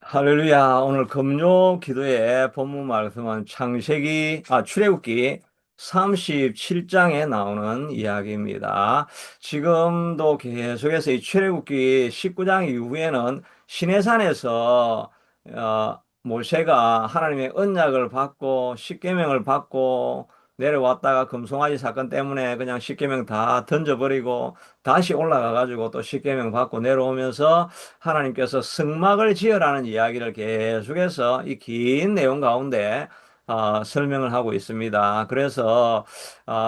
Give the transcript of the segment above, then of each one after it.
할렐루야. 오늘 금요 기도의 본문 말씀은 출애굽기 37장에 나오는 이야기입니다. 지금도 계속해서 이 출애굽기 19장 이후에는 시내산에서 모세가 하나님의 언약을 받고 십계명을 받고 내려왔다가 금송아지 사건 때문에 그냥 십계명 다 던져버리고 다시 올라가 가지고 또 십계명 받고 내려오면서 하나님께서 성막을 지으라는 이야기를 계속해서 이 긴 내용 가운데 설명을 하고 있습니다. 그래서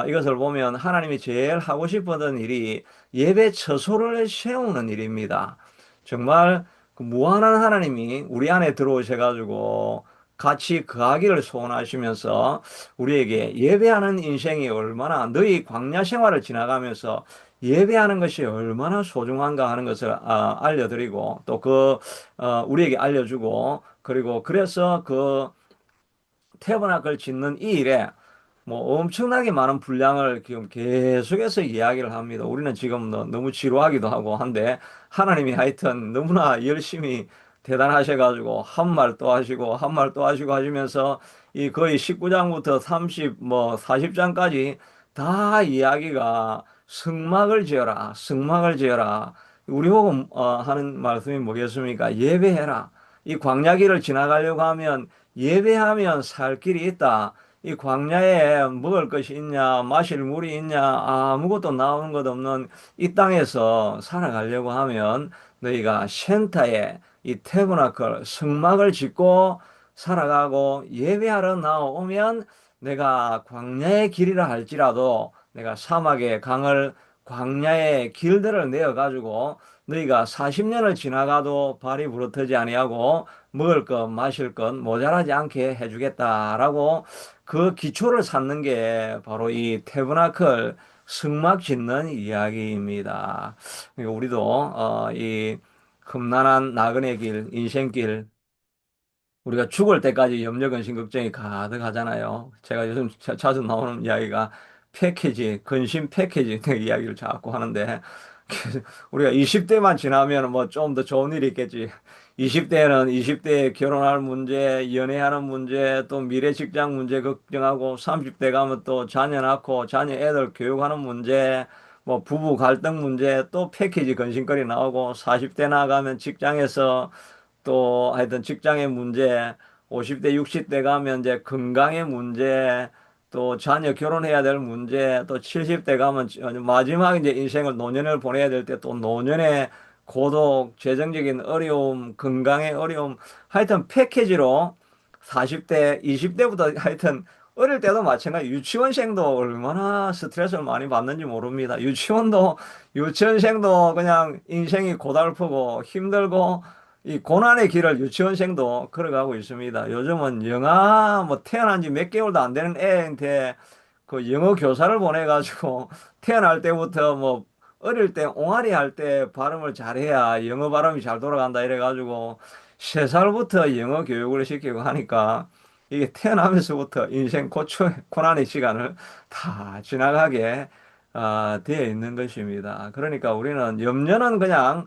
이것을 보면 하나님이 제일 하고 싶었던 일이 예배 처소를 세우는 일입니다. 정말 그 무한한 하나님이 우리 안에 들어오셔가지고 같이 거하기를 소원하시면서 우리에게 예배하는 인생이 얼마나 너희 광야 생활을 지나가면서 예배하는 것이 얼마나 소중한가 하는 것을 알려드리고 또 우리에게 알려주고 그리고 그래서 그 태버나클 짓는 이 일에 뭐 엄청나게 많은 분량을 지금 계속해서 이야기를 합니다. 우리는 지금 너무 지루하기도 하고 한데 하나님이 하여튼 너무나 열심히 대단하셔가지고 한 말 또 하시고 한 말 또 하시고 하시면서 이 거의 19장부터 30, 뭐 40장까지 다 이야기가 성막을 지어라, 성막을 지어라. 우리 보고 하는 말씀이 뭐겠습니까? 예배해라. 이 광야길을 지나가려고 하면 예배하면 살 길이 있다. 이 광야에 먹을 것이 있냐, 마실 물이 있냐, 아무것도 나오는 것 없는 이 땅에서 살아가려고 하면 너희가 센터에 이 태브나클 성막을 짓고 살아가고 예배하러 나오면 내가 광야의 길이라 할지라도 내가 사막의 강을 광야의 길들을 내어 가지고 너희가 40년을 지나가도 발이 부르트지 아니하고 먹을 것, 마실 것 모자라지 않게 해주겠다라고 그 기초를 쌓는 게 바로 이 태브나클 성막 짓는 이야기입니다. 그러니까 우리도 이 험난한 나그네 길, 인생길 우리가 죽을 때까지 염려, 근심, 걱정이 가득하잖아요. 제가 요즘 자주 나오는 이야기가 패키지, 근심 패키지 이야기를 자꾸 하는데 우리가 20대만 지나면 뭐 좀 더 좋은 일이 있겠지. 20대는 20대에 결혼할 문제, 연애하는 문제, 또 미래 직장 문제 걱정하고 30대 가면 또 자녀 낳고 자녀 애들 교육하는 문제, 뭐 부부 갈등 문제 또 패키지 근심거리 나오고 40대 나가면 직장에서 또 하여튼 직장의 문제, 50대, 60대 가면 이제 건강의 문제, 또 자녀 결혼해야 될 문제, 또 70대 가면 마지막 이제 인생을 노년을 보내야 될 때 또 노년의 고독, 재정적인 어려움, 건강의 어려움, 하여튼 패키지로 40대, 20대부터 하여튼 어릴 때도 마찬가지. 유치원생도 얼마나 스트레스를 많이 받는지 모릅니다. 유치원생도 그냥 인생이 고달프고 힘들고 이 고난의 길을 유치원생도 걸어가고 있습니다. 요즘은 영아 뭐 태어난 지 몇 개월도 안 되는 애한테 그 영어 교사를 보내가지고 태어날 때부터 뭐 어릴 때 옹알이 할 때 발음을 잘해야 영어 발음이 잘 돌아간다 이래가지고 3살부터 영어 교육을 시키고 하니까 이게 태어나면서부터 인생 고난의 시간을 다 지나가게 되어 있는 것입니다. 그러니까 우리는 염려는 그냥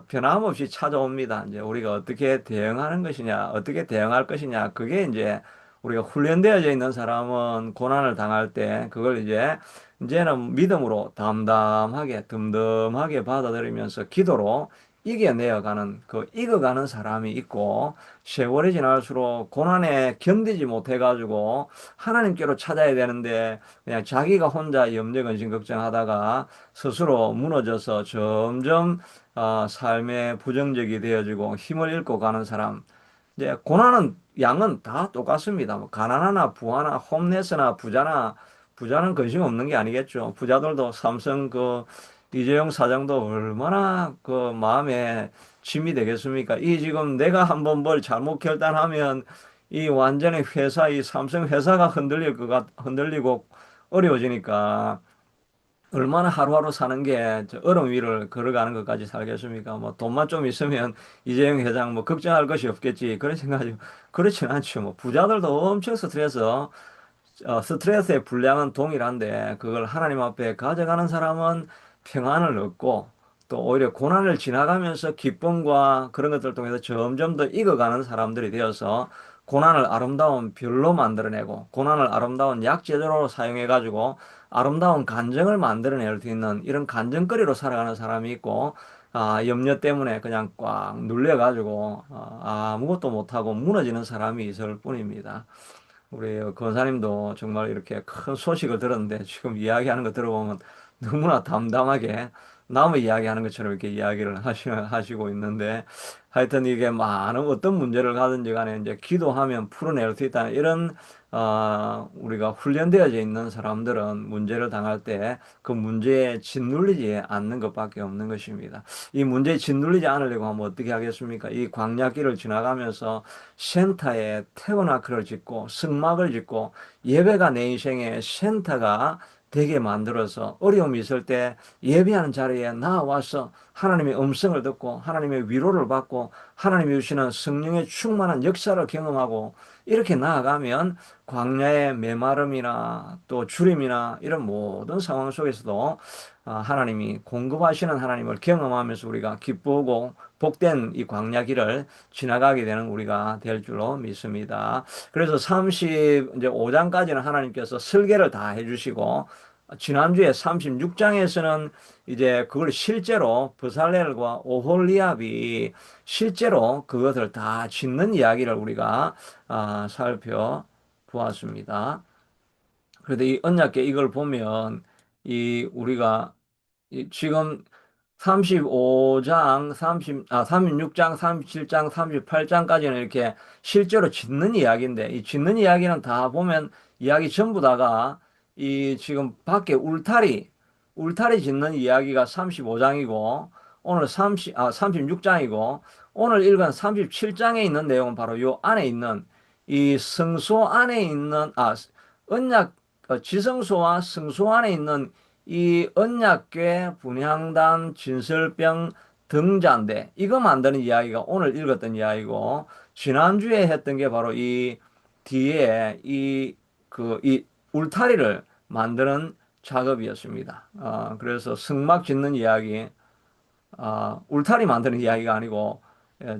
변함없이 찾아옵니다. 이제 우리가 어떻게 대응하는 것이냐, 어떻게 대응할 것이냐, 그게 이제 우리가 훈련되어져 있는 사람은 고난을 당할 때 그걸 이제는 믿음으로 담담하게, 듬듬하게 받아들이면서 기도로 이겨내어가는, 이겨가는 사람이 있고, 세월이 지날수록 고난에 견디지 못해가지고 하나님께로 찾아야 되는데 그냥 자기가 혼자 염려, 근심, 걱정하다가 스스로 무너져서 점점 삶의 부정적이 되어지고 힘을 잃고 가는 사람. 이제 고난은 양은 다 똑같습니다. 뭐 가난하나 부하나 홈레스나 부자는 근심 없는 게 아니겠죠. 부자들도 삼성 이재용 사장도 얼마나 그 마음에 짐이 되겠습니까? 이 지금 내가 한번 뭘 잘못 결단하면 이 완전히 이 삼성 회사가 흔들리고 어려워지니까 얼마나 하루하루 사는 게 저 얼음 위를 걸어가는 것까지 살겠습니까? 뭐 돈만 좀 있으면 이재용 회장 뭐 걱정할 것이 없겠지. 그런 생각이 그렇지는 않죠. 뭐 부자들도 엄청 스트레스의 분량은 동일한데 그걸 하나님 앞에 가져가는 사람은 평안을 얻고 또 오히려 고난을 지나가면서 기쁨과 그런 것들을 통해서 점점 더 익어가는 사람들이 되어서 고난을 아름다운 별로 만들어내고 고난을 아름다운 약재료로 사용해가지고 아름다운 간증을 만들어낼 수 있는 이런 간증거리로 살아가는 사람이 있고 염려 때문에 그냥 꽉 눌려가지고 아무것도 못하고 무너지는 사람이 있을 뿐입니다. 우리 권사님도 정말 이렇게 큰 소식을 들었는데 지금 이야기하는 거 들어보면 너무나 담담하게 남의 이야기하는 것처럼 이렇게 이야기를 하시고 있는데 하여튼 이게 많은 어떤 문제를 가든지 간에 이제 기도하면 풀어낼 수 있다는 이런 우리가 훈련되어져 있는 사람들은 문제를 당할 때 그 문제에 짓눌리지 않는 것밖에 없는 것입니다. 이 문제에 짓눌리지 않으려고 하면 어떻게 하겠습니까? 이 광야길을 지나가면서 센터에 태버나클을 짓고 성막을 짓고 예배가 내 인생의 센터가 되게 만들어서 어려움이 있을 때 예배하는 자리에 나와서 하나님의 음성을 듣고 하나님의 위로를 받고 하나님이 주시는 성령의 충만한 역사를 경험하고 이렇게 나아가면 광야의 메마름이나 또 주림이나 이런 모든 상황 속에서도 하나님이 공급하시는 하나님을 경험하면서 우리가 기쁘고 복된 이 광야 길을 지나가게 되는 우리가 될 줄로 믿습니다. 그래서 35장까지는 하나님께서 설계를 다 해주시고 지난주에 36장에서는 이제 그걸 실제로 브살렐과 오홀리압이 실제로 그것을 다 짓는 이야기를 우리가 살펴보았습니다. 그런데 이 언약궤 이걸 보면 이 우리가 지금 35장, 36장, 37장, 38장까지는 이렇게 실제로 짓는 이야기인데, 이 짓는 이야기는 다 보면 이야기 전부 다가 이 지금 밖에 울타리 짓는 이야기가 35장이고, 오늘 36장이고, 오늘 읽은 37장에 있는 내용은 바로 요 안에 있는 이 성소 안에 있는, 언약, 지성소와 성소 안에 있는 이 언약궤 분향단 진설병 등잔대 이거 만드는 이야기가 오늘 읽었던 이야기고 지난주에 했던 게 바로 이 뒤에 이 울타리를 만드는 작업이었습니다. 그래서 성막 짓는 이야기 울타리 만드는 이야기가 아니고,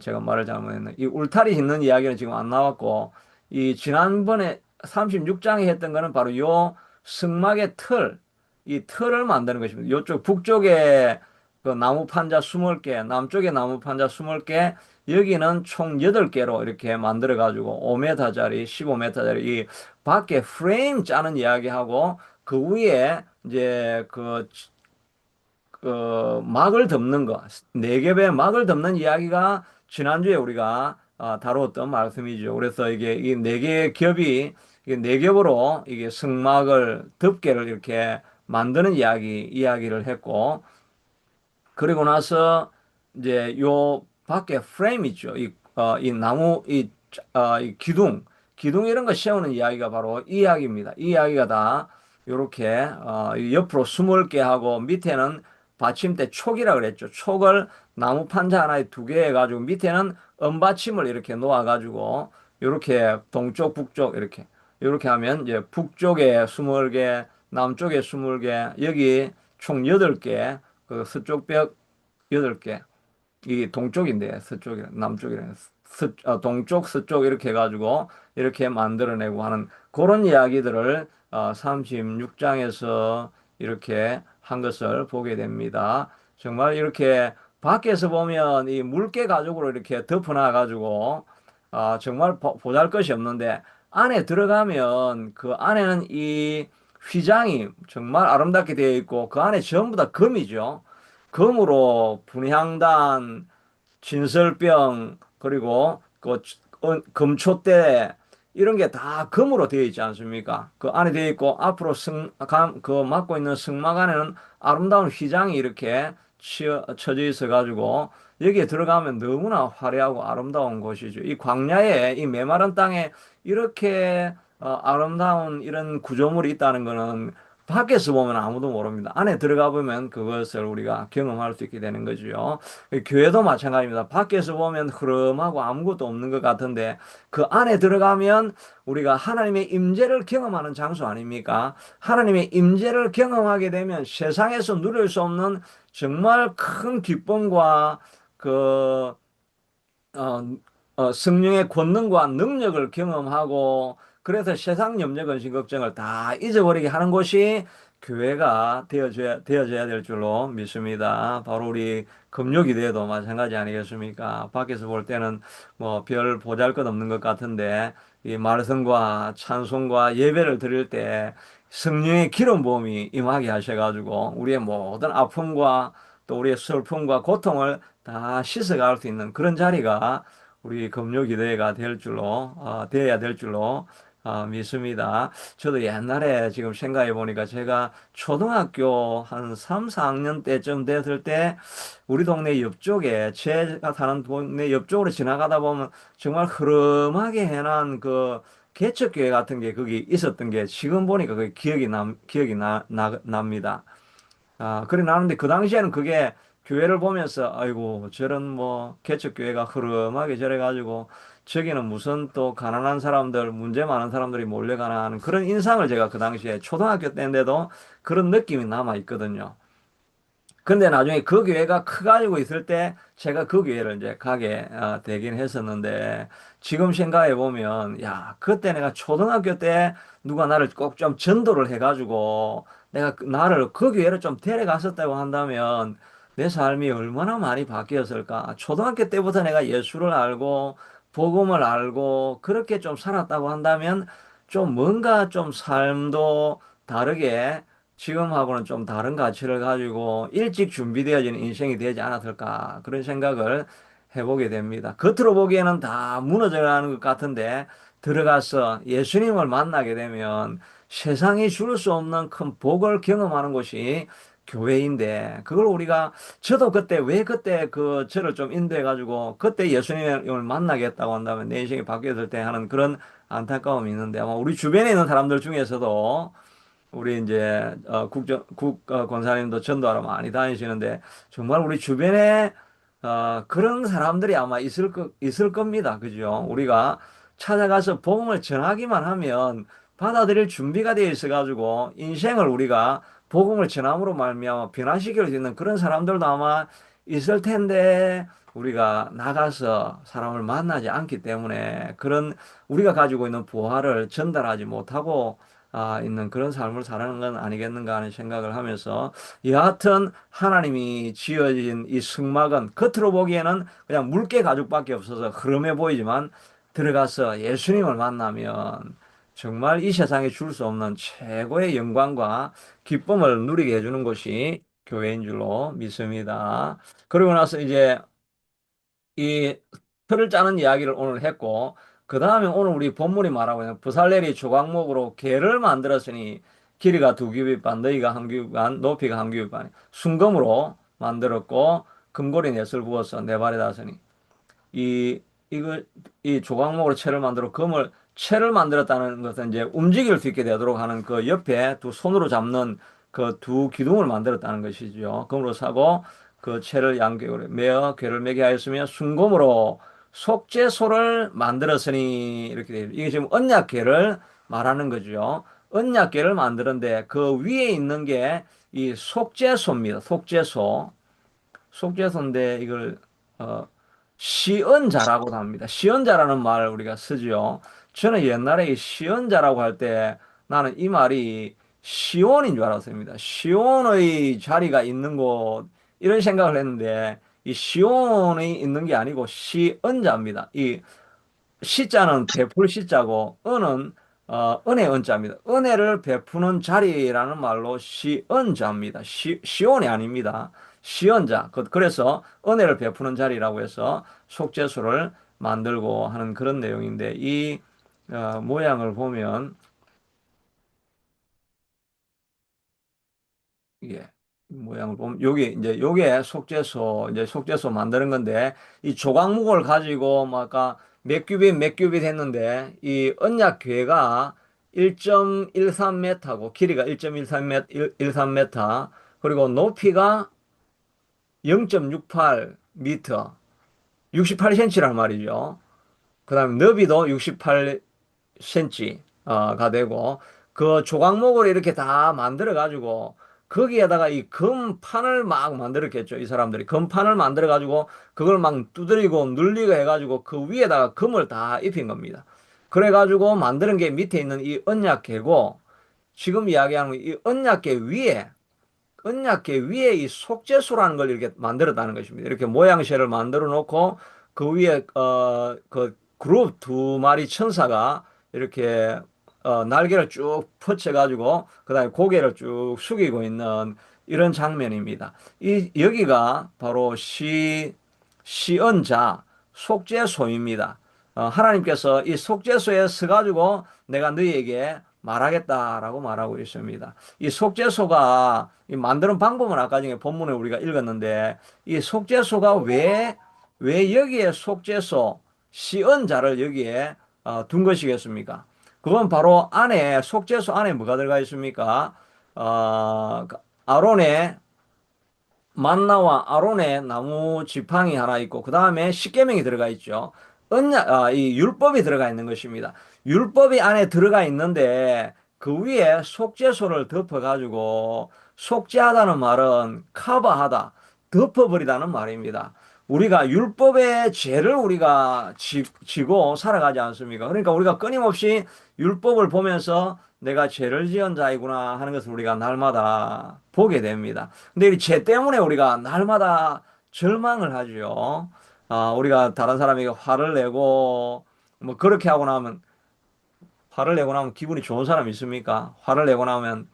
제가 말을 잘못했네. 이 울타리 짓는 이야기는 지금 안 나왔고, 이 지난번에 36장에 했던 거는 바로 요 성막의 이 틀을 만드는 것입니다. 요쪽 북쪽에 그 나무 판자 20개, 남쪽에 나무 판자 20개, 여기는 총 8개로 이렇게 만들어 가지고 5m짜리, 15m짜리 이 밖에 프레임 짜는 이야기하고 그 위에 이제 그 막을 덮는 거, 네 겹의 막을 덮는 이야기가 지난주에 우리가 다루었던 말씀이죠. 그래서 이게 이 네 개의 겹이 이게 네 겹으로 이게 성막을 덮개를 이렇게 만드는 이야기를 했고, 그리고 나서 이제 요 밖에 프레임 있죠. 이 나무, 이 기둥 이런 거 세우는 이야기가 바로 이 이야기입니다. 이 이야기가 다 요렇게, 옆으로 20개 하고 밑에는 받침대 촉이라 그랬죠. 촉을 나무 판자 하나에 2개 해가지고 밑에는 은받침을 이렇게 놓아가지고 요렇게 동쪽, 북쪽 이렇게 하면 이제 북쪽에 20개, 남쪽에 20개, 여기 총 8개, 그 서쪽 벽 8개, 이 동쪽인데 남쪽이래. 동쪽, 서쪽 이렇게 해가지고 이렇게 만들어내고 하는 그런 이야기들을 36장에서 이렇게 한 것을 보게 됩니다. 정말 이렇게 밖에서 보면 이 물개 가죽으로 이렇게 덮어놔가지고 정말 보잘것이 없는데 안에 들어가면 그 안에는 이 휘장이 정말 아름답게 되어 있고 그 안에 전부 다 금이죠. 금으로 분향단, 진설병, 그리고 그 금촛대 이런 게 다 금으로 되어 있지 않습니까? 그 안에 되어 있고 앞으로 그 막고 있는 성막 안에는 아름다운 휘장이 이렇게 쳐져 있어 가지고 여기에 들어가면 너무나 화려하고 아름다운 곳이죠. 이 광야에 이 메마른 땅에 이렇게 아름다운 이런 구조물이 있다는 거는 밖에서 보면 아무도 모릅니다. 안에 들어가 보면 그것을 우리가 경험할 수 있게 되는 거죠. 교회도 마찬가지입니다. 밖에서 보면 흐름하고 아무것도 없는 것 같은데 그 안에 들어가면 우리가 하나님의 임재를 경험하는 장소 아닙니까? 하나님의 임재를 경험하게 되면 세상에서 누릴 수 없는 정말 큰 기쁨과 그 어, 성령의 권능과 능력을 경험하고 그래서 세상 염려 근심 걱정을 다 잊어버리게 하는 곳이 교회가 되어져야 될 줄로 믿습니다. 바로 우리 금요기도에도 마찬가지 아니겠습니까? 밖에서 볼 때는 뭐 별 보잘것없는 것 같은데 이 말씀과 찬송과 예배를 드릴 때 성령의 기름 부음이 임하게 하셔가지고 우리의 모든 아픔과 또 우리의 슬픔과 고통을 다 씻어갈 수 있는 그런 자리가 우리 금요기도회가 될 줄로, 되어야 될 줄로 믿습니다. 저도 옛날에 지금 생각해 보니까 제가 초등학교 한 3, 4학년 때쯤 됐을 때 우리 동네 옆쪽에 제가 사는 동네 옆쪽으로 지나가다 보면 정말 흐름하게 해놓은 그 개척교회 같은 게 거기 있었던 게 지금 보니까 그 납니다. 그래 나는데 그 당시에는 그게 교회를 보면서 아이고 저런 뭐 개척교회가 흐름하게 저래가지고 저기는 무슨 또 가난한 사람들 문제 많은 사람들이 몰려가나 하는 그런 인상을 제가 그 당시에 초등학교 때인데도 그런 느낌이 남아 있거든요. 근데 나중에 그 교회가 커가지고 있을 때 제가 그 교회를 이제 가게 되긴 했었는데 지금 생각해 보면 야 그때 내가 초등학교 때 누가 나를 꼭 좀 전도를 해가지고 내가 나를 그 교회를 좀 데려갔었다고 한다면 내 삶이 얼마나 많이 바뀌었을까. 초등학교 때부터 내가 예수를 알고 복음을 알고 그렇게 좀 살았다고 한다면 좀 뭔가 좀 삶도 다르게 지금하고는 좀 다른 가치를 가지고 일찍 준비되어진 인생이 되지 않았을까 그런 생각을 해보게 됩니다. 겉으로 보기에는 다 무너져가는 것 같은데 들어가서 예수님을 만나게 되면 세상이 줄 수 없는 큰 복을 경험하는 곳이 교회인데 그걸 우리가 저도 그때 왜 그때 그 저를 좀 인도해 가지고 그때 예수님을 만나겠다고 한다면 내 인생이 바뀌었을 때 하는 그런 안타까움이 있는데 아마 우리 주변에 있는 사람들 중에서도 우리 이제 권사님도 전도하러 많이 다니시는데 정말 우리 주변에 그런 사람들이 아마 있을 겁니다. 그죠? 우리가 찾아가서 복음을 전하기만 하면 받아들일 준비가 되어 있어가지고 인생을 우리가 복음을 전함으로 말미암아 변화시킬 수 있는 그런 사람들도 아마 있을 텐데 우리가 나가서 사람을 만나지 않기 때문에 그런 우리가 가지고 있는 부활을 전달하지 못하고 있는 그런 삶을 살아가는 건 아니겠는가 하는 생각을 하면서 여하튼 하나님이 지어진 이 성막은 겉으로 보기에는 그냥 물개 가죽밖에 없어서 흐름해 보이지만 들어가서 예수님을 만나면 정말 이 세상에 줄 수 없는 최고의 영광과 기쁨을 누리게 해주는 것이 교회인 줄로 믿습니다. 그리고 나서 이제 이 틀을 짜는 이야기를 오늘 했고, 그 다음에 오늘 우리 본문이 말하고 있는 부살렐이 조각목으로 괴를 만들었으니 길이가 두 규빗 반, 너희가 한 규빗 반, 높이가 한 규빗 반, 순금으로 만들었고, 금고리 넷을 부어서 네 발에다 서니 이, 이거, 이 조각목으로 채를 만들어 채를 만들었다는 것은 이제 움직일 수 있게 되도록 하는 그 옆에 두 손으로 잡는 그 두 기둥을 만들었다는 것이죠. 금으로 사고 그 채를 양쪽으로 매어 궤를 매게 하였으며 순금으로 속죄소를 만들었으니 이렇게 돼요. 이게 지금 언약궤를 말하는 거죠. 언약궤를 만드는데 그 위에 있는 게 이 속죄소입니다. 속죄소. 속죄소인데 이걸 어, 시언자라고도 합니다. 시언자라는 말을 우리가 쓰죠. 저는 옛날에 이 시언자라고 할 때 나는 이 말이 시온인 줄 알았습니다. 시온의 자리가 있는 곳 이런 생각을 했는데 이 시온이 있는 게 아니고 시언자입니다. 이 시자는 베풀 시자고 은은 은혜 은자입니다. 은혜를 베푸는 자리라는 말로 시언자입니다. 시온이 아닙니다. 시언자. 그래서 은혜를 베푸는 자리라고 해서 속죄소를 만들고 하는 그런 내용인데 이 모양을 보면 예. 모양을 보면 여기 이제 요게 속죄소 이제 속죄소 만드는 건데 이 조각목을 가지고 뭐 아까 몇 규빗 몇 규빗 했는데 이 언약궤가 1.13m고 길이가 1.13m, 그리고 높이가 0.68m, 68cm란 말이죠. 그다음에 너비도 68cm가 되고, 그 조각목을 이렇게 다 만들어 가지고 거기에다가 이 금판을 막 만들었겠죠. 이 사람들이 금판을 만들어 가지고 그걸 막 두드리고 눌리고 해가지고 그 위에다가 금을 다 입힌 겁니다. 그래 가지고 만드는 게 밑에 있는 이 언약궤고, 지금 이야기하는 이 언약궤 위에 이 속죄소라는 걸 이렇게 만들었다는 것입니다. 이렇게 모양새를 만들어 놓고 그 위에 그 그룹 두 마리 천사가 이렇게 날개를 쭉 펼쳐가지고 그다음에 고개를 쭉 숙이고 있는 이런 장면입니다. 이 여기가 바로 시언자 속죄소입니다. 하나님께서 이 속죄소에 서가지고 내가 너희에게 말하겠다라고 말하고 있습니다. 이 속죄소가 이 만드는 방법은 아까 전에 본문에 우리가 읽었는데, 이 속죄소가 왜 여기에 속죄소 시언자를 여기에 둔 것이겠습니까? 그건 바로 안에 속죄소 안에 뭐가 들어가 있습니까? 그 아론의 만나와 아론의 나무 지팡이 하나 있고 그 다음에 십계명이 들어가 있죠. 이 율법이 들어가 있는 것입니다. 율법이 안에 들어가 있는데 그 위에 속죄소를 덮어가지고, 속죄하다는 말은 커버하다, 덮어버리다는 말입니다. 우리가 율법의 죄를 우리가 지고 살아가지 않습니까? 그러니까 우리가 끊임없이 율법을 보면서 내가 죄를 지은 자이구나 하는 것을 우리가 날마다 보게 됩니다. 근데 이 죄 때문에 우리가 날마다 절망을 하죠. 우리가 다른 사람에게 화를 내고 뭐 그렇게 하고 나면, 화를 내고 나면 기분이 좋은 사람 있습니까? 화를 내고 나면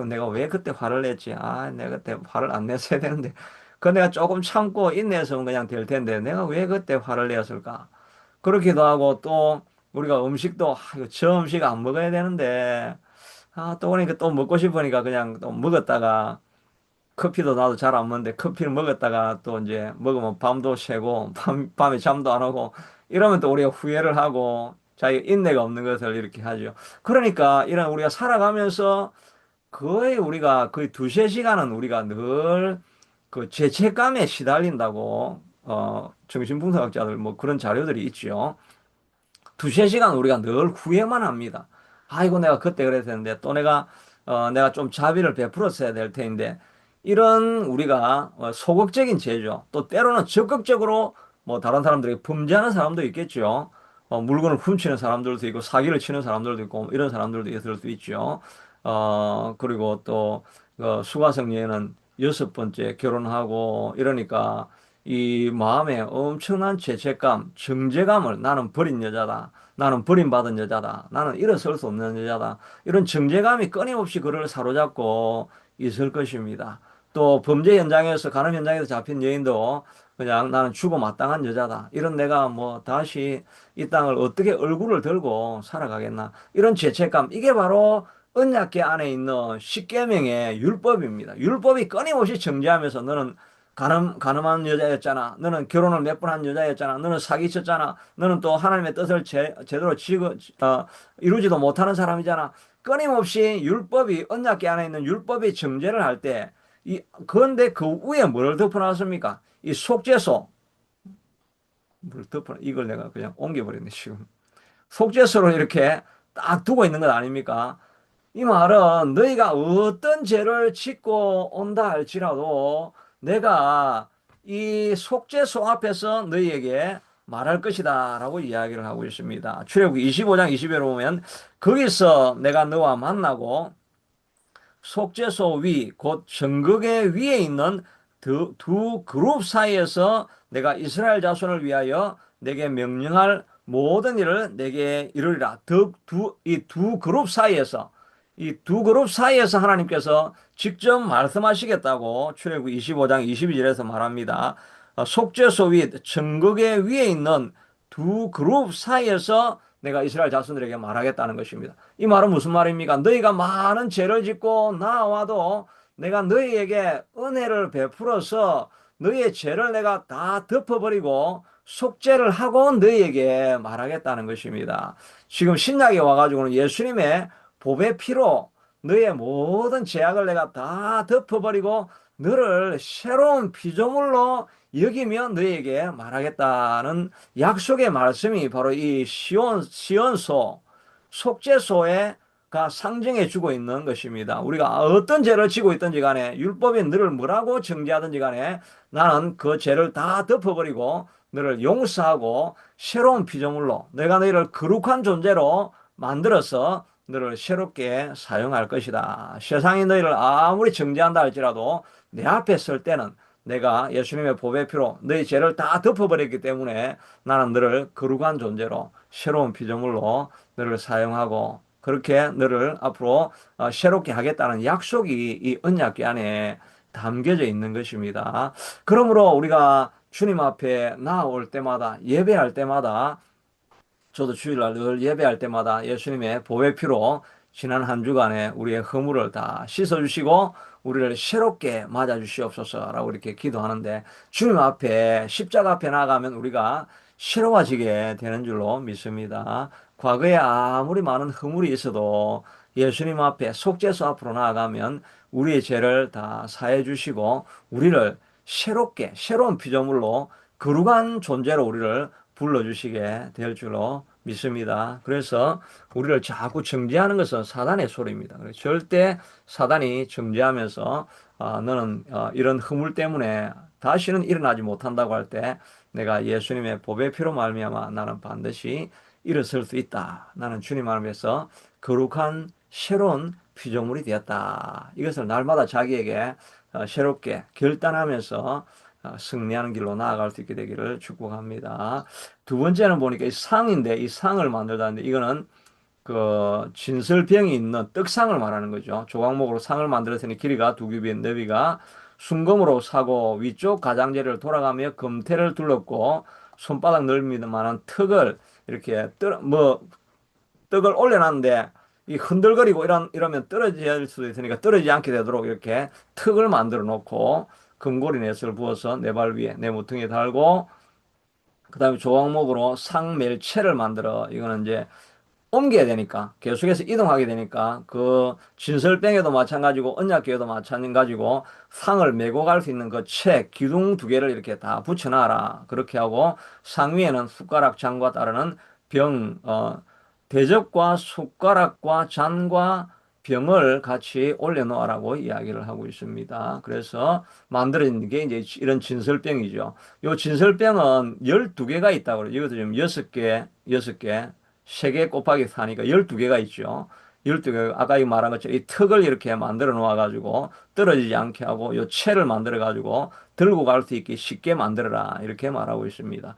내가 왜 그때 화를 냈지? 내가 그때 화를 안 냈어야 되는데. 그 내가 조금 참고 인내했으면 그냥 될 텐데 내가 왜 그때 화를 내었을까? 그렇기도 하고, 또 우리가 음식도 이거 저 음식 안 먹어야 되는데 또 그러니까 또 먹고 싶으니까 그냥 또 먹었다가, 커피도 나도 잘 안 먹는데 커피를 먹었다가 또 이제 먹으면 밤도 새고 밤에 잠도 안 오고 이러면 또 우리가 후회를 하고 자기 인내가 없는 것을 이렇게 하죠. 그러니까 이런 우리가 살아가면서 거의 우리가 거의 두세 시간은 우리가 늘 그 죄책감에 시달린다고 정신분석학자들 뭐 그런 자료들이 있죠. 두세 시간 우리가 늘 후회만 합니다. 아이고, 내가 그때 그랬었는데, 또 내가 좀 자비를 베풀었어야 될 텐데, 이런 우리가 소극적인 죄죠. 또 때로는 적극적으로 뭐 다른 사람들에게 범죄하는 사람도 있겠죠. 물건을 훔치는 사람들도 있고, 사기를 치는 사람들도 있고, 이런 사람들도 있을 수 있죠. 그리고 또, 수가성리에는 여섯 번째 결혼하고, 이러니까, 이 마음에 엄청난 죄책감, 정죄감을, 나는 버린 여자다, 나는 버림받은 여자다, 나는 일어설 수 없는 여자다, 이런 정죄감이 끊임없이 그를 사로잡고 있을 것입니다. 또 범죄 현장에서, 간음 현장에서 잡힌 여인도 그냥 나는 죽어 마땅한 여자다, 이런 내가 뭐 다시 이 땅을 어떻게 얼굴을 들고 살아가겠나, 이런 죄책감, 이게 바로 언약궤 안에 있는 십계명의 율법입니다. 율법이 끊임없이 정죄하면서, 너는 가늠한 여자였잖아, 너는 결혼을 몇 번 한 여자였잖아, 너는 사기쳤잖아, 너는 또 하나님의 뜻을 제대로 이루지도 못하는 사람이잖아. 끊임없이 율법이, 언약궤 안에 있는 율법이 정죄를 할 때, 그런데 그 위에 뭘 덮어놨습니까? 이 속죄소, 이걸 내가 그냥 옮겨버렸네, 지금. 속죄소를 이렇게 딱 두고 있는 것 아닙니까? 이 말은 너희가 어떤 죄를 짓고 온다 할지라도 내가 이 속죄소 앞에서 너희에게 말할 것이다 라고 이야기를 하고 있습니다. 출애굽기 25장 20절에 보면, 거기서 내가 너와 만나고 속죄소 위, 곧 정극의 위에 있는 두 그룹 사이에서 내가 이스라엘 자손을 위하여 내게 명령할 모든 일을 내게 이루리라. 이 두 그룹 사이에서, 이 두 그룹 사이에서 하나님께서 직접 말씀하시겠다고 출애굽기 25장 22절에서 말합니다. 속죄소 위, 정극의 위에 있는 두 그룹 사이에서 내가 이스라엘 자손들에게 말하겠다는 것입니다. 이 말은 무슨 말입니까? 너희가 많은 죄를 짓고 나와도 내가 너희에게 은혜를 베풀어서 너희의 죄를 내가 다 덮어버리고 속죄를 하고 너희에게 말하겠다는 것입니다. 지금 신약에 와가지고는 예수님의 보배 피로 너의 모든 죄악을 내가 다 덮어버리고 너를 새로운 피조물로 여기며 너에게 말하겠다는 약속의 말씀이 바로 이 시온소, 속죄소가 상징해 주고 있는 것입니다. 우리가 어떤 죄를 지고 있든지 간에 율법이 너를 뭐라고 정죄하든지 간에 나는 그 죄를 다 덮어버리고 너를 용서하고 새로운 피조물로 내가 너희를 거룩한 존재로 만들어서 너를 새롭게 사용할 것이다. 세상이 너희를 아무리 정죄한다 할지라도 내 앞에 설 때는 내가 예수님의 보배 피로 너희 죄를 다 덮어버렸기 때문에 나는 너를 거룩한 존재로 새로운 피조물로 너를 사용하고 그렇게 너를 앞으로 새롭게 하겠다는 약속이 이 언약궤 안에 담겨져 있는 것입니다. 그러므로 우리가 주님 앞에 나아올 때마다 예배할 때마다 저도 주일날 늘 예배할 때마다 예수님의 보배 피로 지난 한 주간에 우리의 허물을 다 씻어주시고 우리를 새롭게 맞아주시옵소서라고 이렇게 기도하는데 주님 앞에 십자가 앞에 나가면 우리가 새로워지게 되는 줄로 믿습니다. 과거에 아무리 많은 허물이 있어도 예수님 앞에 속죄소 앞으로 나아가면 우리의 죄를 다 사해 주시고 우리를 새롭게 새로운 피조물로 거룩한 존재로 우리를 불러주시게 될 줄로 믿습니다. 그래서 우리를 자꾸 정죄하는 것은 사단의 소리입니다. 절대 사단이 정죄하면서 너는 이런 허물 때문에 다시는 일어나지 못한다고 할 때 내가 예수님의 보배 피로 말미암아 나는 반드시 일어설 수 있다. 나는 주님 안에서 거룩한 새로운 피조물이 되었다. 이것을 날마다 자기에게 새롭게 결단하면서 승리하는 길로 나아갈 수 있게 되기를 축복합니다. 두 번째는 보니까 이 상인데 이 상을 만들다는데 이거는 그 진설병이 있는 떡상을 말하는 거죠. 조각목으로 상을 만들었으니 길이가 두 규빗, 너비가 순금으로 사고 위쪽 가장자리를 돌아가며 금태를 둘렀고 손바닥 넓이만한 턱을 이렇게 떡을 올려놨는데 이 흔들거리고 이러면 떨어질 수도 있으니까 떨어지지 않게 되도록 이렇게 턱을 만들어 놓고 금고리 넷을 부어서 내 발 위에 내 모퉁이에 달고 그다음에 조각목으로 상멜체를 만들어 이거는 이제 옮겨야 되니까 계속해서 이동하게 되니까 그 진설병에도 마찬가지고 언약궤에도 마찬가지고 상을 메고 갈 수 있는 그 채 기둥 두 개를 이렇게 다 붙여놔라 그렇게 하고 상 위에는 숟가락 잔과 따르는 병 대접과 숟가락과 잔과 병을 같이 올려놓으라고 이야기를 하고 있습니다. 그래서 만들어진 게 이제 이런 진설병이죠. 요 진설병은 12개가 있다고 그래요. 이것도 지금 6개, 6개, 3개 곱하기 4니까 12개가 있죠. 12개, 아까 말한 것처럼 이 턱을 이렇게 만들어 놓아가지고 떨어지지 않게 하고 요 채를 만들어가지고 들고 갈 수 있게 쉽게 만들어라. 이렇게 말하고 있습니다.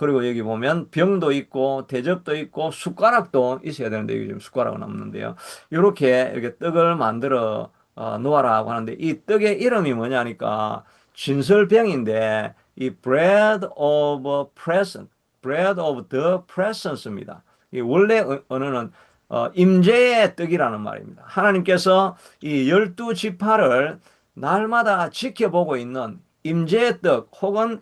그리고 여기 보면 병도 있고 대접도 있고 숟가락도 있어야 되는데 여기 지금 숟가락은 없는데요. 이렇게 떡을 만들어 놓아라고 하는데 이 떡의 이름이 뭐냐니까 진설병인데 이 bread of presence, bread of the presence입니다. 이 원래 언어는 임재의 떡이라는 말입니다. 하나님께서 이 12지파를 날마다 지켜보고 있는 임재의 떡 혹은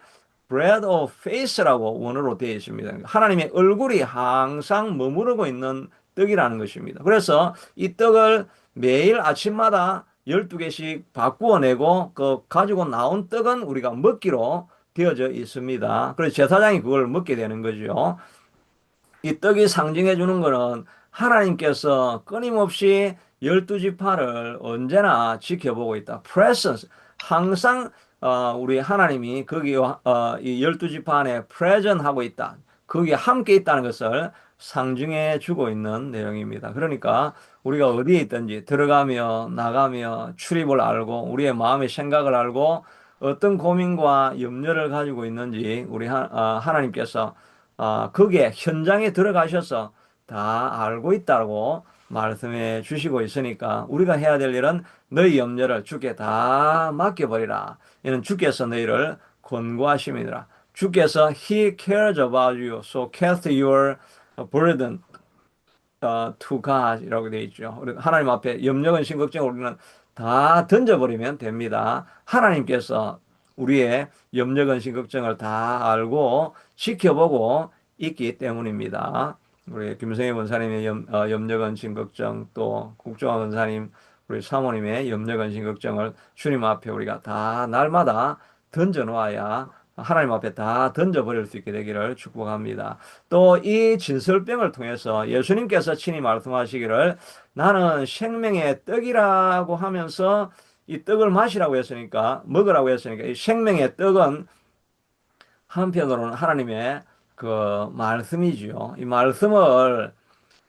bread of face라고 원어로 되어 있습니다. 하나님의 얼굴이 항상 머무르고 있는 떡이라는 것입니다. 그래서 이 떡을 매일 아침마다 12개씩 바꾸어내고 그 가지고 나온 떡은 우리가 먹기로 되어져 있습니다. 그래서 제사장이 그걸 먹게 되는 거죠. 이 떡이 상징해 주는 거는 하나님께서 끊임없이 12지파를 언제나 지켜보고 있다. presence. 항상 우리 하나님이 거기 이 12지파 안에 present 하고 있다. 거기에 함께 있다는 것을 상징해 주고 있는 내용입니다. 그러니까 우리가 어디에 있든지 들어가며 나가며 출입을 알고 우리의 마음의 생각을 알고 어떤 고민과 염려를 가지고 있는지 우리 하나님께서 거기에 현장에 들어가셔서 다 알고 있다고 말씀해 주시고 있으니까 우리가 해야 될 일은 너희 염려를 주께 다 맡겨버리라. 이는 주께서 너희를 권고하심이니라. 주께서 He cares about you, so cast your burden to God이라고 되어 있죠. 하나님 앞에 염려근 심걱정을 우리는 다 던져버리면 됩니다. 하나님께서 우리의 염려근심 걱정을 다 알고 지켜보고 있기 때문입니다. 우리 김성애 원사님의 염려근심 걱정, 또 국정화 원사님, 우리 사모님의 염려근심 걱정을 주님 앞에 우리가 다 날마다 던져 놓아야 하나님 앞에 다 던져버릴 수 있게 되기를 축복합니다. 또 이 진설병을 통해서 예수님께서 친히 말씀하시기를 나는 생명의 떡이라고 하면서 이 떡을 마시라고 했으니까, 먹으라고 했으니까, 이 생명의 떡은 한편으로는 하나님의 그 말씀이지요. 이 말씀을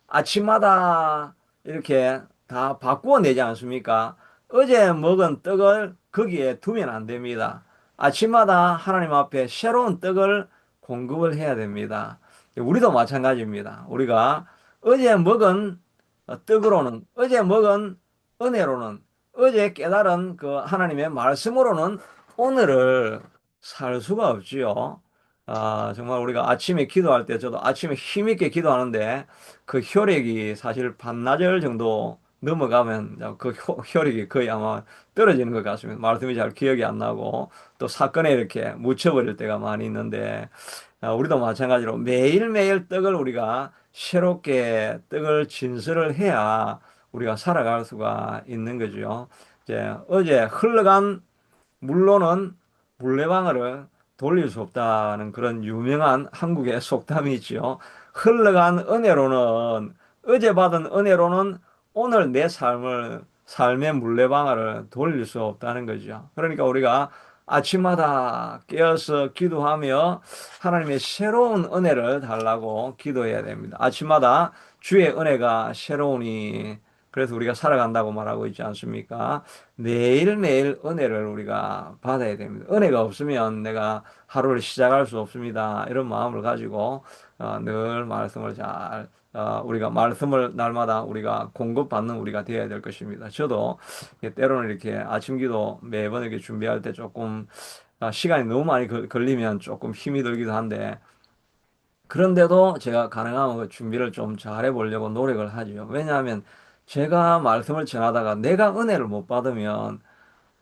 아침마다 이렇게 다 바꾸어 내지 않습니까? 어제 먹은 떡을 거기에 두면 안 됩니다. 아침마다 하나님 앞에 새로운 떡을 공급을 해야 됩니다. 우리도 마찬가지입니다. 우리가 어제 먹은 떡으로는, 어제 먹은 은혜로는, 어제 깨달은 그 하나님의 말씀으로는 오늘을 살 수가 없지요. 정말 우리가 아침에 기도할 때 저도 아침에 힘있게 기도하는데 그 혈액이 사실 반나절 정도 넘어가면 그 혈액이 거의 아마 떨어지는 것 같습니다. 말씀이 잘 기억이 안 나고 또 사건에 이렇게 묻혀버릴 때가 많이 있는데 우리도 마찬가지로 매일매일 떡을 우리가 새롭게 떡을 진설을 해야 우리가 살아갈 수가 있는 거죠. 이제 어제 흘러간 물로는 물레방아를 돌릴 수 없다는 그런 유명한 한국의 속담이 있죠. 흘러간 은혜로는, 어제 받은 은혜로는 오늘 내 삶의 물레방아를 돌릴 수 없다는 거죠. 그러니까 우리가 아침마다 깨어서 기도하며 하나님의 새로운 은혜를 달라고 기도해야 됩니다. 아침마다 주의 은혜가 새로우니, 그래서 우리가 살아간다고 말하고 있지 않습니까? 매일매일 은혜를 우리가 받아야 됩니다. 은혜가 없으면 내가 하루를 시작할 수 없습니다. 이런 마음을 가지고 늘 말씀을 우리가 말씀을 날마다 우리가 공급받는 우리가 되어야 될 것입니다. 저도 때로는 이렇게 아침 기도 매번 이렇게 준비할 때 조금 시간이 너무 많이 걸리면 조금 힘이 들기도 한데 그런데도 제가 가능하면 그 준비를 좀 잘해 보려고 노력을 하죠. 왜냐하면 제가 말씀을 전하다가 내가 은혜를 못 받으면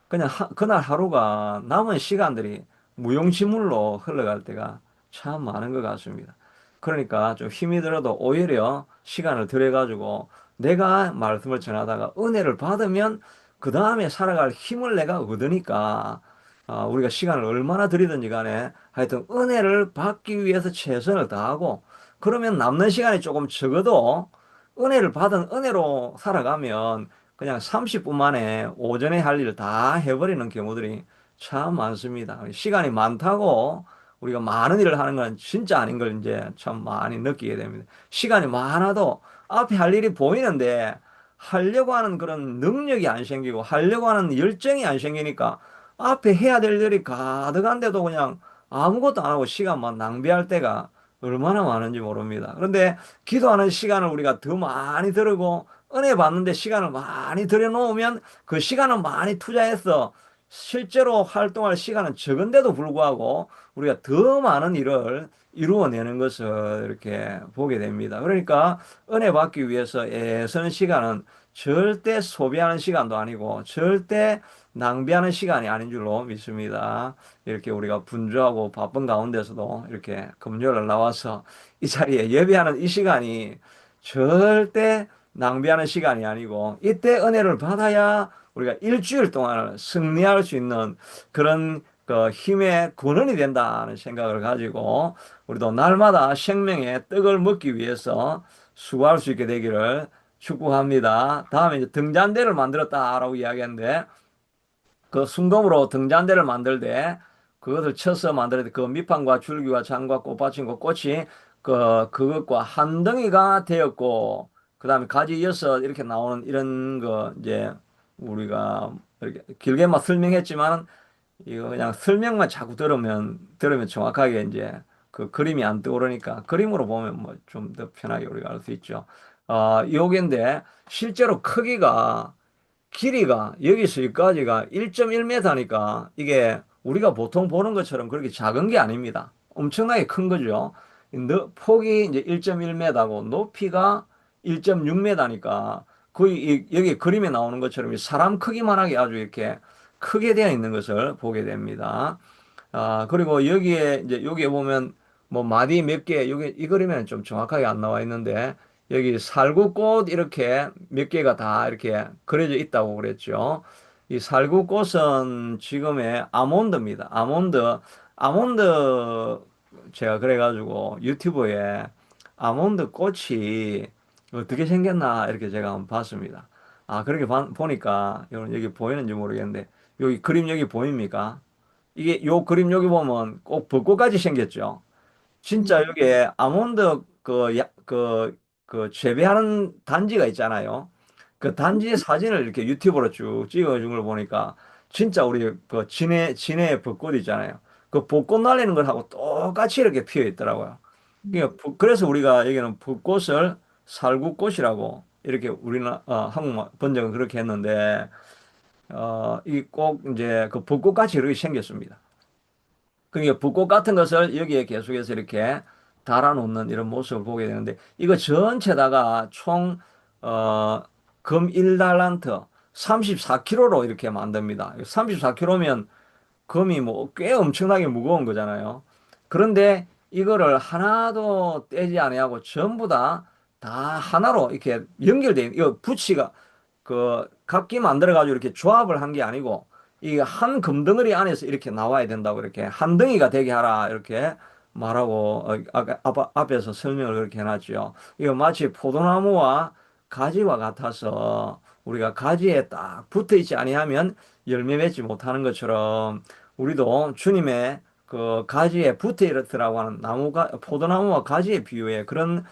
그냥 그날 하루가 남은 시간들이 무용지물로 흘러갈 때가 참 많은 것 같습니다. 그러니까 좀 힘이 들어도 오히려 시간을 들여가지고 내가 말씀을 전하다가 은혜를 받으면 그 다음에 살아갈 힘을 내가 얻으니까 우리가 시간을 얼마나 들이든지 간에 하여튼 은혜를 받기 위해서 최선을 다하고 그러면 남는 시간이 조금 적어도 은혜를 받은 은혜로 살아가면 그냥 30분 만에 오전에 할 일을 다 해버리는 경우들이 참 많습니다. 시간이 많다고 우리가 많은 일을 하는 건 진짜 아닌 걸 이제 참 많이 느끼게 됩니다. 시간이 많아도 앞에 할 일이 보이는데 하려고 하는 그런 능력이 안 생기고 하려고 하는 열정이 안 생기니까 앞에 해야 될 일이 가득한데도 그냥 아무것도 안 하고 시간만 낭비할 때가 얼마나 많은지 모릅니다. 그런데 기도하는 시간을 우리가 더 많이 들고 은혜 받는데 시간을 많이 들여놓으면 그 시간을 많이 투자해서 실제로 활동할 시간은 적은데도 불구하고 우리가 더 많은 일을 이루어내는 것을 이렇게 보게 됩니다. 그러니까 은혜 받기 위해서 애쓰는 시간은 절대 소비하는 시간도 아니고 절대 낭비하는 시간이 아닌 줄로 믿습니다. 이렇게 우리가 분주하고 바쁜 가운데서도 이렇게 금요일 나와서 이 자리에 예배하는 이 시간이 절대 낭비하는 시간이 아니고 이때 은혜를 받아야 우리가 일주일 동안 승리할 수 있는 그런 그 힘의 근원이 된다는 생각을 가지고 우리도 날마다 생명의 떡을 먹기 위해서 수고할 수 있게 되기를 축복합니다. 다음에 이제 등잔대를 만들었다라고 이야기했는데 그 순금으로 등잔대를 만들 때 그것을 쳐서 만들어야 돼. 그 밑판과 줄기와 장과 꽃받침과 꽃이 그것과 한 덩이가 되었고 그다음에 가지 여섯 이렇게 나오는 이런 거 이제 우리가 이렇게 길게 막 설명했지만 이거 그냥 설명만 자꾸 들으면 정확하게 이제 그 그림이 안 떠오르니까 그림으로 보면 뭐 좀 더 편하게 우리가 알 수 있죠. 요긴데 실제로 크기가 길이가 여기서 여기까지가 1.1m니까 이게 우리가 보통 보는 것처럼 그렇게 작은 게 아닙니다. 엄청나게 큰 거죠. 폭이 이제 1.1m고 높이가 1.6m니까 거의 여기 그림에 나오는 것처럼 사람 크기만하게 아주 이렇게 크게 되어 있는 것을 보게 됩니다. 그리고 여기에 보면 뭐 마디 몇 개, 여기 이 그림에는 좀 정확하게 안 나와 있는데 여기 살구꽃 이렇게 몇 개가 다 이렇게 그려져 있다고 그랬죠. 이 살구꽃은 지금의 아몬드입니다. 아몬드 제가 그래가지고 유튜브에 아몬드 꽃이 어떻게 생겼나 이렇게 제가 한번 봤습니다. 그렇게 보니까 여기 보이는지 모르겠는데 여기 그림 여기 보입니까? 이게 요 그림 여기 보면 꼭 벚꽃까지 생겼죠. 진짜 네. 여기에 아몬드 그 재배하는 단지가 있잖아요. 그 단지의 사진을 이렇게 유튜브로 쭉 찍어준 걸 보니까 진짜 우리 그 진해 벚꽃 있잖아요. 그 벚꽃 날리는 걸 하고 똑같이 이렇게 피어 있더라고요. 그래서 우리가 여기는 벚꽃을 살구꽃이라고 이렇게 한국말 번역은 그렇게 했는데 이 꼭 이제 그 벚꽃같이 이렇게 생겼습니다. 그러니까 붓꽃 같은 것을 여기에 계속해서 이렇게 달아놓는 이런 모습을 보게 되는데 이거 전체다가 총 어, 금 1달란트 34kg로 이렇게 만듭니다. 34kg면 금이 뭐 꽤 엄청나게 무거운 거잖아요. 그런데 이거를 하나도 떼지 아니하고 전부 다 하나로 이렇게 연결돼 있는 이거 부치가 그 각기 만들어 가지고 이렇게 조합을 한 게 아니고 이 한 금덩어리 안에서 이렇게 나와야 된다고 이렇게 한 덩이가 되게 하라 이렇게 말하고 앞에서 설명을 그렇게 해놨죠. 이거 마치 포도나무와 가지와 같아서 우리가 가지에 딱 붙어 있지 아니하면 열매 맺지 못하는 것처럼 우리도 주님의 그 가지에 붙어 있으라고 하는 포도나무와 가지에 비유해 그런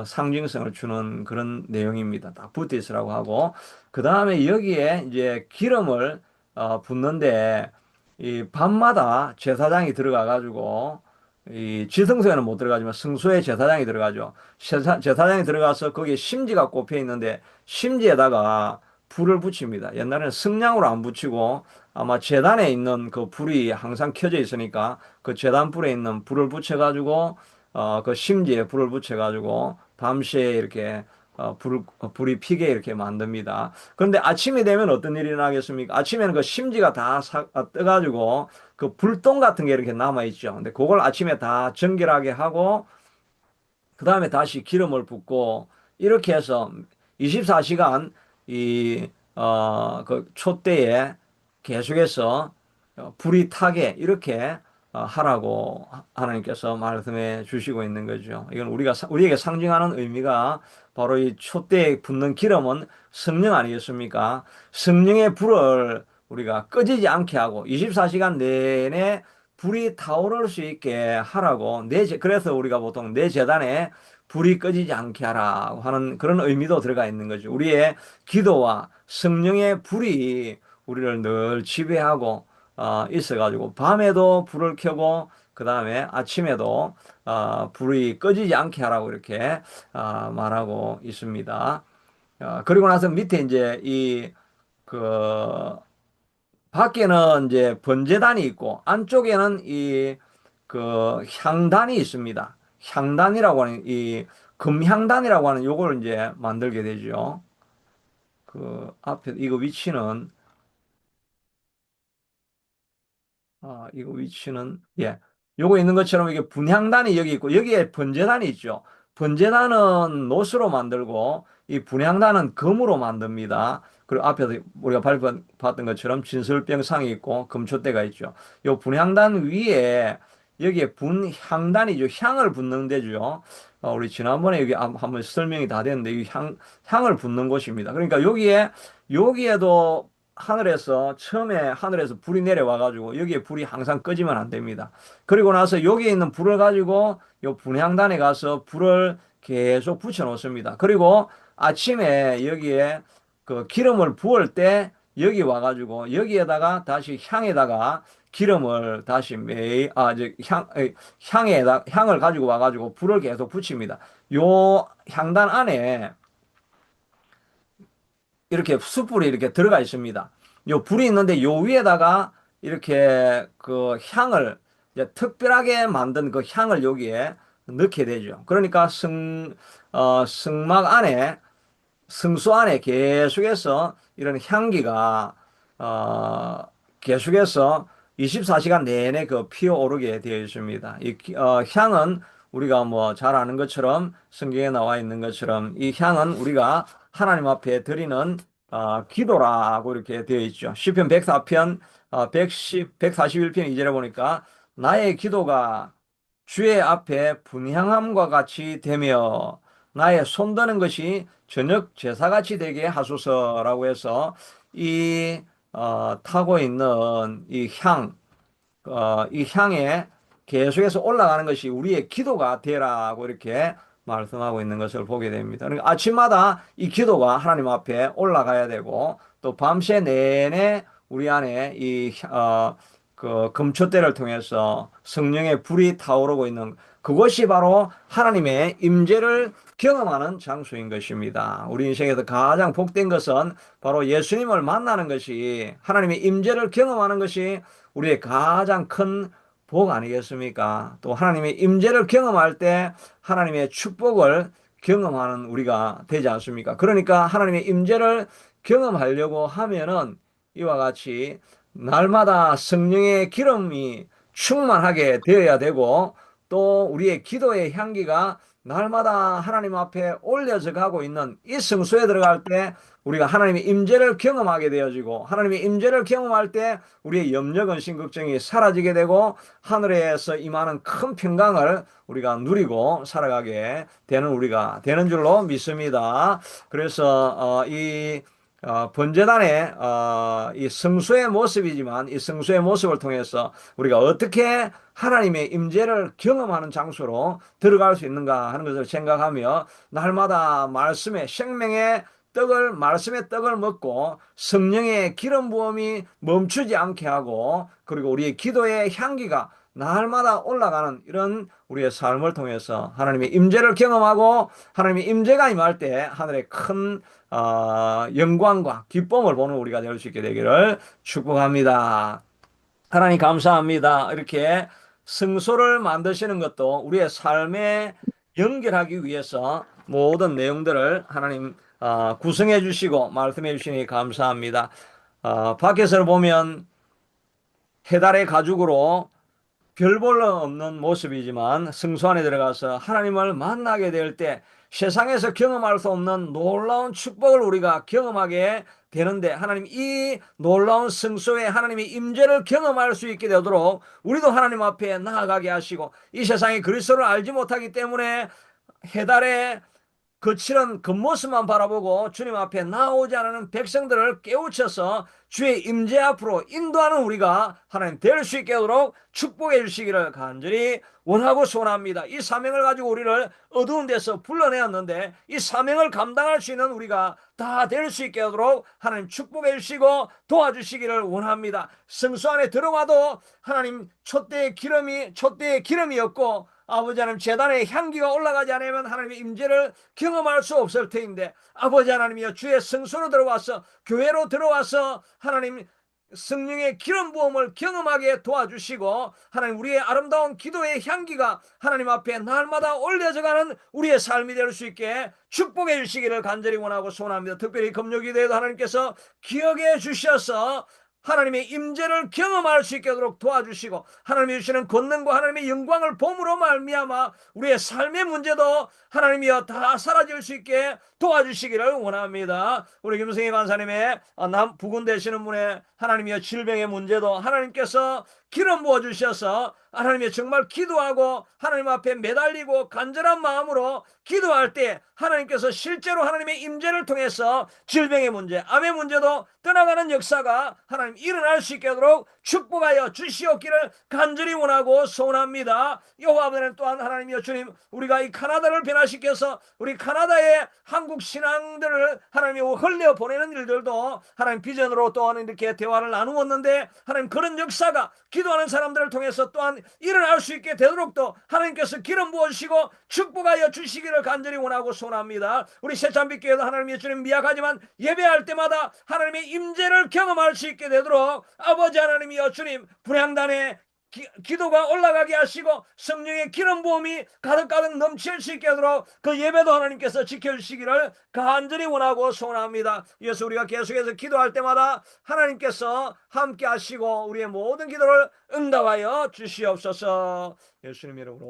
상징성을 주는 그런 내용입니다. 딱 붙어 있으라고 하고 그 다음에 여기에 이제 기름을 붓는데 이 밤마다 제사장이 들어가 가지고 이 지성소에는 못 들어가지만 성소에 제사장이 들어가죠. 제사장이 들어가서 거기에 심지가 꼽혀 있는데 심지에다가 불을 붙입니다. 옛날에는 성냥으로 안 붙이고 아마 제단에 있는 그 불이 항상 켜져 있으니까 그 제단 불에 있는 불을 붙여가지고 그 심지에 불을 붙여가지고 밤새 이렇게 불이 피게 이렇게 만듭니다. 그런데 아침이 되면 어떤 일이 나겠습니까? 아침에는 그 심지가 다 떠가지고 그 불똥 같은 게 이렇게 남아있죠. 근데 그걸 아침에 다 정결하게 하고 그 다음에 다시 기름을 붓고 이렇게 해서 24시간 그 촛대에 계속해서 불이 타게 이렇게 하라고 하나님께서 말씀해 주시고 있는 거죠. 이건 우리에게 상징하는 의미가 바로 이 촛대에 붓는 기름은 성령 아니겠습니까? 성령의 불을 우리가 꺼지지 않게 하고 24시간 내내 불이 타오를 수 있게 하라고 그래서 우리가 보통 내 재단에 불이 꺼지지 않게 하라고 하는 그런 의미도 들어가 있는 거죠. 우리의 기도와 성령의 불이 우리를 늘 지배하고 있어가지고 밤에도 불을 켜고 그 다음에 아침에도 불이 꺼지지 않게 하라고 이렇게 말하고 있습니다. 그리고 나서 밑에 이제 그 밖에는 이제 번제단이 있고 안쪽에는 그 향단이 있습니다. 향단이라고 하는 금향단이라고 하는 요걸 이제 만들게 되죠. 그 앞에 이거 위치는 이거 위치는, 예. 요거 있는 것처럼 이게 분향단이 여기 있고, 여기에 번제단이 있죠. 번제단은 노스로 만들고, 이 분향단은 금으로 만듭니다. 그리고 앞에서 우리가 봤던 것처럼 진설병상이 있고, 금촛대가 있죠. 요 분향단 위에, 여기에 분향단이죠. 향을 붓는 데죠. 우리 지난번에 여기 한번 설명이 다 됐는데, 이 향을 붓는 곳입니다. 그러니까 여기에도 처음에 하늘에서 불이 내려와가지고 여기에 불이 항상 꺼지면 안 됩니다. 그리고 나서 여기에 있는 불을 가지고 요 분향단에 가서 불을 계속 붙여 놓습니다. 그리고 아침에 여기에 그 기름을 부을 때 여기 와가지고 여기에다가 다시 향에다가 기름을 다시 이제 향을 가지고 와가지고 불을 계속 붙입니다. 요 향단 안에 이렇게 숯불이 이렇게 들어가 있습니다. 요 불이 있는데 요 위에다가 이렇게 그 향을 이제 특별하게 만든 그 향을 여기에 넣게 되죠. 그러니까 성막 안에 성소 안에 계속해서 이런 향기가 계속해서 24시간 내내 그 피어오르게 되어 있습니다. 향은 우리가 뭐 잘 아는 것처럼 성경에 나와 있는 것처럼 이 향은 우리가 하나님 앞에 드리는 기도라고 이렇게 되어 있죠. 시편 104편 141편 2절에 보니까 나의 기도가 주의 앞에 분향함과 같이 되며 나의 손드는 것이 저녁 제사같이 되게 하소서라고 해서 이 타고 있는 이 향에 계속해서 올라가는 것이 우리의 기도가 되라고 이렇게 말씀하고 있는 것을 보게 됩니다. 그러니까 아침마다 이 기도가 하나님 앞에 올라가야 되고 또 밤새 내내 우리 안에 그 금초대를 통해서 성령의 불이 타오르고 있는 그것이 바로 하나님의 임재를 경험하는 장소인 것입니다. 우리 인생에서 가장 복된 것은 바로 예수님을 만나는 것이 하나님의 임재를 경험하는 것이 우리의 가장 큰 복 아니겠습니까? 또 하나님의 임재를 경험할 때 하나님의 축복을 경험하는 우리가 되지 않습니까? 그러니까 하나님의 임재를 경험하려고 하면은 이와 같이 날마다 성령의 기름이 충만하게 되어야 되고 또 우리의 기도의 향기가 날마다 하나님 앞에 올려져 가고 있는 이 성소에 들어갈 때 우리가 하나님의 임재를 경험하게 되어지고 하나님의 임재를 경험할 때 우리의 염려 근심 걱정이 사라지게 되고 하늘에서 임하는 큰 평강을 우리가 누리고 살아가게 되는 우리가 되는 줄로 믿습니다. 그래서 이 번제단의 이 성소의 모습이지만 이 성소의 모습을 통해서 우리가 어떻게 하나님의 임재를 경험하는 장소로 들어갈 수 있는가 하는 것을 생각하며 날마다 말씀의 떡을 먹고 성령의 기름 부음이 멈추지 않게 하고 그리고 우리의 기도의 향기가 날마다 올라가는 이런 우리의 삶을 통해서 하나님의 임재를 경험하고 하나님의 임재가 임할 때 하늘의 큰 영광과 기쁨을 보는 우리가 될 수 있게 되기를 축복합니다. 하나님 감사합니다. 이렇게 성소를 만드시는 것도 우리의 삶에 연결하기 위해서 모든 내용들을 하나님 구성해 주시고 말씀해 주시니 감사합니다. 밖에서 보면 해달의 가죽으로 별 볼 없는 모습이지만 성소 안에 들어가서 하나님을 만나게 될 때 세상에서 경험할 수 없는 놀라운 축복을 우리가 경험하게 되는데 하나님 이 놀라운 성소에 하나님의 임재를 경험할 수 있게 되도록 우리도 하나님 앞에 나아가게 하시고 이 세상이 그리스도를 알지 못하기 때문에 해달의 거칠은 겉모습만 바라보고 주님 앞에 나오지 않는 백성들을 깨우쳐서 주의 임재 앞으로 인도하는 우리가 하나님 될 수 있게 하도록 축복해 주시기를 간절히 원하고 소원합니다. 이 사명을 가지고 우리를 어두운 데서 불러내었는데 이 사명을 감당할 수 있는 우리가 다 될 수 있게 하도록 하나님 축복해 주시고 도와주시기를 원합니다. 성소 안에 들어와도 하나님 촛대의 기름이었고 아버지 하나님 제단의 향기가 올라가지 않으면 하나님의 임재를 경험할 수 없을 터인데 아버지 하나님이여 주의 성소로 들어와서 교회로 들어와서 하나님 성령의 기름 부음을 경험하게 도와주시고 하나님 우리의 아름다운 기도의 향기가 하나님 앞에 날마다 올려져가는 우리의 삶이 될 수 있게 축복해 주시기를 간절히 원하고 소원합니다. 특별히 금요기도에도 하나님께서 기억해 주셔서 하나님의 임재를 경험할 수 있게 하도록 도와주시고 하나님이 주시는 권능과 하나님의 영광을 봄으로 말미암아 우리의 삶의 문제도 하나님이여 다 사라질 수 있게 도와주시기를 원합니다. 우리 김승희 간사님의 부근 되시는 분의 하나님이여 질병의 문제도 하나님께서 기름 부어주셔서 하나님이 정말 기도하고 하나님 앞에 매달리고 간절한 마음으로 기도할 때 하나님께서 실제로 하나님의 임재를 통해서 질병의 문제, 암의 문제도 떠나가는 역사가 하나님 일어날 수 있게 하도록 축복하여 주시옵기를 간절히 원하고 소원합니다. 여호와 아버지는 또한 하나님이여 주님 우리가 이 카나다를 변화시켜서 우리 카나다의 한국 신앙들을 하나님이 흘려 보내는 일들도 하나님 비전으로 또한 이렇게 대화를 나누었는데 하나님 그런 역사가 기도하는 사람들을 통해서 또한 일어날 수 있게 되도록 또 하나님께서 기름 부어주시고 축복하여 주시기를 간절히 원하고 소원합니다. 우리 새참빛교회도 하나님의 주님 미약하지만 예배할 때마다 하나님의 임재를 경험할 수 있게 되도록 아버지 하나님이여 주님 분향단의 기도가 올라가게 하시고 성령의 기름 부음이 가득가득 넘칠 수 있게 하도록 그 예배도 하나님께서 지켜주시기를 간절히 원하고 소원합니다. 그래서 우리가 계속해서 기도할 때마다 하나님께서 함께 하시고 우리의 모든 기도를 응답하여 주시옵소서. 예수님 이름으로